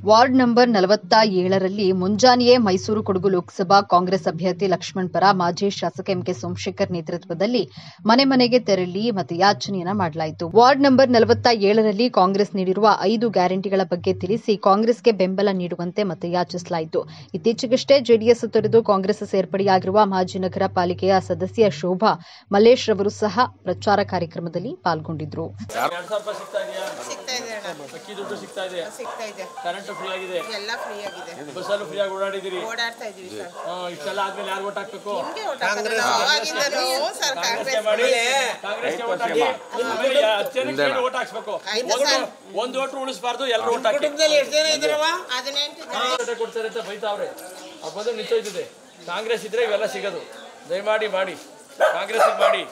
Ward number 47ರಲ್ಲಿ ಮುಂಜಾನೆಯೇ Mysuru Kodagu Lok Sabha Congress ಅಭ್ಯರ್ಥಿ ಲಕ್ಷ್ಮಣ್ ಪರ ಮಾಜಿ ಶಾಸಕ ಎಂಕೆ ಸೋಮಶೇಖರ್ ನೇತೃತ್ವದಲ್ಲಿ ಮನೆ ಮನೆಗೆ ತೆರಳಿ ಮತಯಾಚನೆಯನ್ನ ಮಾಡಲಾಯಿತು. ವಾರ್ಡ್ ನಂಬರ್ 47ರಲ್ಲಿ ಕಾಂಗ್ರೆಸ್ ನೀಡಿರುವ 5 ಗ್ಯಾರಂಟಿಗಳ ಬಗ್ಗೆ ತಿಳಿಸಿ ಕಾಂಗ್ರೆಸ್ಗೆ ಬೆಂಬಲ ನೀಡುವಂತೆ ಮತಯಾಚಿಸಲಾಯಿತು. ಇತ್ತೀಚೆಗಷ್ಟೇ ಜೆಡಿಎಸ್ ತೊರೆದು ಕಾಂಗ್ರೆಸ್ ಸೇರ್ಪಡೆಯಾಗಿರುವ ಮಾಜಿ ನಗರ ಪಾಲಿಕೆಯ ಸದಸ್ಯ ಶೋಭಾ ಮಲ್ಲೇಶ್ ರವರು ಸಹ ಪ್ರಚಾರ ಕಾರ್ಯಕ್ರಮದಲ್ಲಿ ಪಾಲ್ಗೊಂಡಿದ್ದರು. ಫ್ರೀ ಆಗಿದೆ, ಎಲ್ಲ ಫ್ರೀ ಆಗಿದೆ, ಬಸ್ಸಲ್ಲೂ ಫ್ರೀ ಆಗಿ ಓಡಾಡಿದಿರಿ, ಓಡಾಡ್ತಾ ಇದೀವಿ ಸರ್. ಇಷ್ಟೆಲ್ಲ ಆದ್ಮೇಲೆ ಯಾರು ಓಟ್ ಹಾಕಬೇಕು? ಕಾಂಗ್ರೆಸ್ ಓಟ್ ಹಾಕ್ಸ್ಬೇಕು. ಒಂದು ಓಟ್ ಉಳಿಸಬಾರ್ದು, ಎಲ್ಲರೂ ಓಟ್ ಹಾಕಿ. ಕೊಡ್ತಾರೆ ಅಂತ ಬೈತಾವ್ರೆ, ಆ ಬಂದು ನಿಂತೋಯ್ತದೆ. ಕಾಂಗ್ರೆಸ್ ಇದ್ರೆ ಇವೆಲ್ಲ ಸಿಗೋದು. ದಯಮಾಡಿ ಮಾಡಿ, ಕಾಂಗ್ರೆಸ್ ಮಾಡಿ.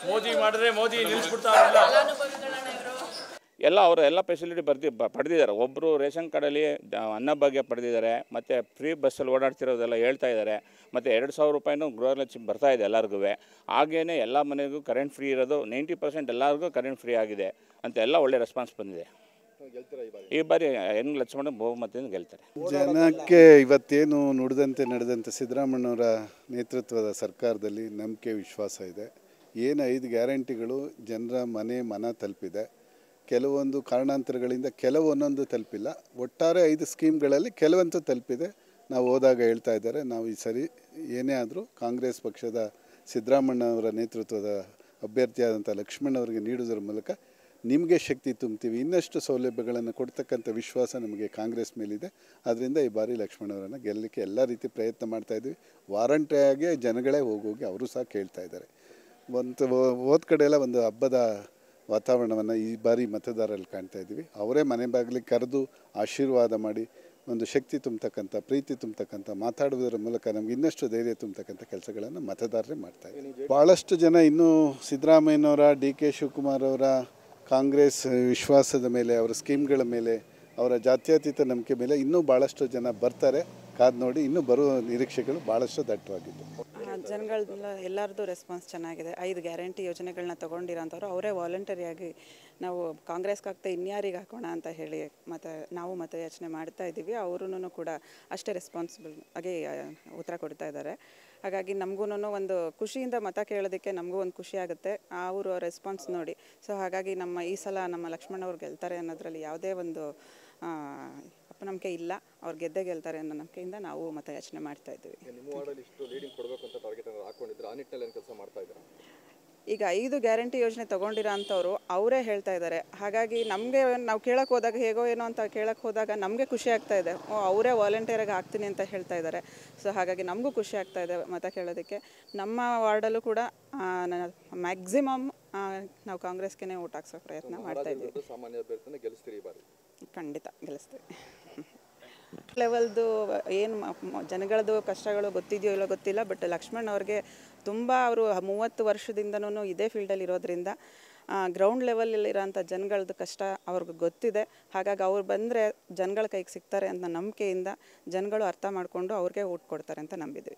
ಮೋದಿ ಮಾಡಿದ್ರೆ ಮೋದಿ ನಿಲ್ಲಿಸ್ಬಿಡ್ತಾವ್ರಲ್ಲ. ಎಲ್ಲ ಅವರು ಎಲ್ಲ ಫೆಸಿಲಿಟಿ ಪಡೆದಿದ್ದಾರೆ. ಒಬ್ಬರು ರೇಷನ್ ಕಾರ್ಡಲ್ಲಿ ಅನ್ನಭಾಗ್ಯ ಪಡೆದಿದ್ದಾರೆ, ಮತ್ತು ಫ್ರೀ ಬಸ್ಸಲ್ಲಿ ಓಡಾಡ್ತಿರೋದೆಲ್ಲ ಹೇಳ್ತಾ ಇದ್ದಾರೆ. ಮತ್ತು 2,000 ರೂಪಾಯಿನೂ ಗೃಹಲಕ್ಷ್ಮಿ ಬರ್ತಾ ಇದೆ ಎಲ್ಲರಿಗೂ. ಹಾಗೇ ಎಲ್ಲ ಮನೆಗೂ ಕರೆಂಟ್ ಫ್ರೀ ಇರೋದು 90% ಎಲ್ಲರಿಗೂ ಕರೆಂಟ್ ಫ್ರೀ ಆಗಿದೆ ಅಂತ ಎಲ್ಲ ಒಳ್ಳೆ ರೆಸ್ಪಾನ್ಸ್ ಬಂದಿದೆ. ಈ ಬಾರಿ ಹೆಂಗ್ ಲಕ್ಷ್ಮಣ ಬಹುಮತದಿಂದ ಗೆಲ್ತಾರೆ. ಜನಕ್ಕೆ ಇವತ್ತೇನು ನಡೆದಂತೆ ಸಿದ್ದರಾಮಣ್ಣವರ ನೇತೃತ್ವದ ಸರ್ಕಾರದಲ್ಲಿ ನಂಬಿಕೆ ವಿಶ್ವಾಸ ಇದೆ. ಏನು 5 ಗ್ಯಾರಂಟಿಗಳು ಜನರ ಮನ ತಲುಪಿದೆ. ಕೆಲವೊಂದು ಕಾರಣಾಂತರಗಳಿಂದ ಒಂದೊಂದು ತಲುಪಿಲ್ಲ. ಒಟ್ಟಾರೆ 5 ಸ್ಕೀಮ್ಗಳಲ್ಲಿ ಕೆಲವಂತೂ ತಲುಪಿದೆ. ನಾವು ಹೋದಾಗ ಹೇಳ್ತಾ ಇದ್ದಾರೆ, ನಾವು ಈ ಸರಿ ಏನೇ ಆದರೂ ಕಾಂಗ್ರೆಸ್ ಪಕ್ಷದ ಸಿದ್ದರಾಮಣ್ಣವರ ನೇತೃತ್ವದ ಅಭ್ಯರ್ಥಿಯಾದಂಥ ಲಕ್ಷ್ಮಣವರಿಗೆ ನೀಡುವುದರ ಮೂಲಕ ನಿಮಗೆ ಶಕ್ತಿ ತುಂಬ್ತೀವಿ, ಇನ್ನಷ್ಟು ಸೌಲಭ್ಯಗಳನ್ನು ಕೊಡ್ತಕ್ಕಂಥ ವಿಶ್ವಾಸ ನಮಗೆ ಕಾಂಗ್ರೆಸ್ ಮೇಲಿದೆ. ಆದ್ದರಿಂದ ಈ ಬಾರಿ ಲಕ್ಷ್ಮಣವರನ್ನು ಗೆಲ್ಲಲಿಕ್ಕೆ ಎಲ್ಲ ರೀತಿ ಪ್ರಯತ್ನ ಮಾಡ್ತಾಯಿದ್ವಿ. ವಾರಂಟಿಯಾಗಿ ಜನಗಳೇ ಹೋಗಿ ಅವರು ಸಹ ಕೇಳ್ತಾ ಇದ್ದಾರೆ. ಹೋದ ಕಡೆ ಎಲ್ಲ ಒಂದು ಹಬ್ಬದ ವಾತಾವರಣವನ್ನು ಈ ಬಾರಿ ಮತದಾರರಲ್ಲಿ ಕಾಣ್ತಾ ಇದ್ದೀವಿ. ಅವರೇ ಮನೆ ಬಾಗಿಲಿಗೆ ಕರೆದು ಆಶೀರ್ವಾದ ಮಾಡಿ ಒಂದು ಶಕ್ತಿ ತುಂಬತಕ್ಕಂಥ, ಪ್ರೀತಿ ತುಂಬತಕ್ಕಂಥ, ಮಾತಾಡುವುದರ ಮೂಲಕ ನಮ್ಗೆ ಇನ್ನಷ್ಟು ಧೈರ್ಯ ತುಂಬತಕ್ಕಂಥ ಕೆಲಸಗಳನ್ನು ಮತದಾರರೇ ಮಾಡ್ತಾ ಇದ್ದೀವಿ. ಭಾಳಷ್ಟು ಜನ ಇನ್ನೂ ಸಿದ್ದರಾಮಯ್ಯನವರ, DK ಶಿವಕುಮಾರ್ ಅವರ ಕಾಂಗ್ರೆಸ್ ವಿಶ್ವಾಸದ ಮೇಲೆ, ಅವರ ಸ್ಕೀಮ್ಗಳ ಮೇಲೆ, ಅವರ ಜಾತ್ಯತೀತ ನಂಬಿಕೆ ಮೇಲೆ ಇನ್ನೂ ಭಾಳಷ್ಟು ಜನ ಬರ್ತಾರೆ. ಕಾದು ನೋಡಿ, ಇನ್ನೂ ಬರುವ ನಿರೀಕ್ಷೆಗಳು ಭಾಳಷ್ಟು ದಟ್ಟವಾಗಿದ್ದು. ಜನಗಳನ್ನ ಎಲ್ಲರದ್ದು ರೆಸ್ಪಾನ್ಸ್ ಚೆನ್ನಾಗಿದೆ. 5 ಗ್ಯಾರಂಟಿ ಯೋಜನೆಗಳನ್ನ ತೊಗೊಂಡಿರೋಂಥವ್ರು ಅವರೇ ವಾಲಂಟರಿಯಾಗಿ ನಾವು ಕಾಂಗ್ರೆಸ್ಗೆ ಹಾಕ್ತಾ ಇನ್ಯಾರಿಗೆ ಹಾಕೋಣ ಅಂತ ಹೇಳಿ ನಾವು ಮತಯಾಚನೆ ಮಾಡ್ತಾ ಇದ್ದೀವಿ. ಅವರೂ ಕೂಡ ಅಷ್ಟೇ ರೆಸ್ಪಾನ್ಸಿಬಲ್ ಆಗಿ ಉತ್ತರ ಕೊಡ್ತಾ ಇದ್ದಾರೆ. ಹಾಗಾಗಿ ನಮಗೂ ಒಂದು ಖುಷಿಯಿಂದ ಮತ ಕೇಳೋದಕ್ಕೆ ನಮಗೂ ಒಂದು ಖುಷಿ ಆಗುತ್ತೆ ಅವರು ರೆಸ್ಪಾನ್ಸ್ ನೋಡಿ. ಸೊ ಹಾಗಾಗಿ ಈ ಸಲ ನಮ್ಮ ಲಕ್ಷ್ಮಣ್ ಅವ್ರು ಗೆಲ್ತಾರೆ ಅನ್ನೋದ್ರಲ್ಲಿ ಯಾವುದೇ ಒಂದು ಅಪನಂಬಿಕೆ ಇಲ್ಲ. ಅವ್ರು ಗೆದ್ದೇ ಗೆಲ್ತಾರೆ ಅನ್ನೋ ನಂಬಿಕೆಯಿಂದ ನಾವು ಮತಯಾಚನೆ ಮಾಡ್ತಾ ಇದ್ದೀವಿ. ಈಗ 5 ಗ್ಯಾರಂಟಿ ಯೋಜನೆ ತೊಗೊಂಡಿರೋ ಅಂಥವ್ರು ಅವರೇ ಹೇಳ್ತಾ ಇದ್ದಾರೆ. ಹಾಗಾಗಿ ನಮಗೆ ನಾವು ಕೇಳಕ್ಕೆ ಹೋದಾಗ ಹೇಗೋ ಏನೋ ಅಂತ ಕೇಳಕ್ಕೆ ಹೋದಾಗ ನಮಗೆ ಖುಷಿ ಆಗ್ತಾ ಇದೆ. ಅವರೇ ವಾಲಂಟಿಯರಾಗಿ ಹಾಕ್ತೀನಿ ಅಂತ ಹೇಳ್ತಾ ಇದ್ದಾರೆ. ಸೊ ಹಾಗಾಗಿ ನಮಗೂ ಖುಷಿ ಆಗ್ತಾ ಇದೆ ಮತ ಕೇಳೋದಕ್ಕೆ. ನಮ್ಮ ವಾರ್ಡಲ್ಲೂ ಕೂಡ ಮ್ಯಾಕ್ಸಿಮಮ್ ನಾವು ಕಾಂಗ್ರೆಸ್ಗೆ ಓಟ್ ಹಾಕ್ಸೋ ಪ್ರಯತ್ನ ಮಾಡ್ತಾ ಇದ್ದೀವಿ. ಖಂಡಿತ ಗೆಲ್ಲಿಸ್ತೀವಿ. ಲೆವೆಲ್ದು ಏನು ಜನಗಳದ್ದು ಕಷ್ಟಗಳು ಗೊತ್ತಿದೆಯೋ ಇಲ್ಲೋ ಗೊತ್ತಿಲ್ಲ. ಬಟ್ ಲಕ್ಷ್ಮಣ್ ಅವ್ರಿಗೆ ತುಂಬ ಅವರು 30 ವರ್ಷದಿಂದನೂ ಇದೇ ಫೀಲ್ಡಲ್ಲಿ ಇರೋದ್ರಿಂದ ಗ್ರೌಂಡ್ ಲೆವೆಲಲ್ಲಿರೋಂಥ ಜನಗಳದ್ದು ಕಷ್ಟ ಅವ್ರಿಗೆ ಗೊತ್ತಿದೆ. ಹಾಗಾಗಿ ಅವ್ರು ಬಂದರೆ ಜನಗಳ ಕೈಗೆ ಸಿಗ್ತಾರೆ ಅಂತ ನಂಬಿಕೆಯಿಂದ ಜನಗಳು ಅರ್ಥ ಮಾಡಿಕೊಂಡು ಅವ್ರಿಗೆ ಓಟ್ ಕೊಡ್ತಾರೆ ಅಂತ ನಂಬಿದ್ವಿ.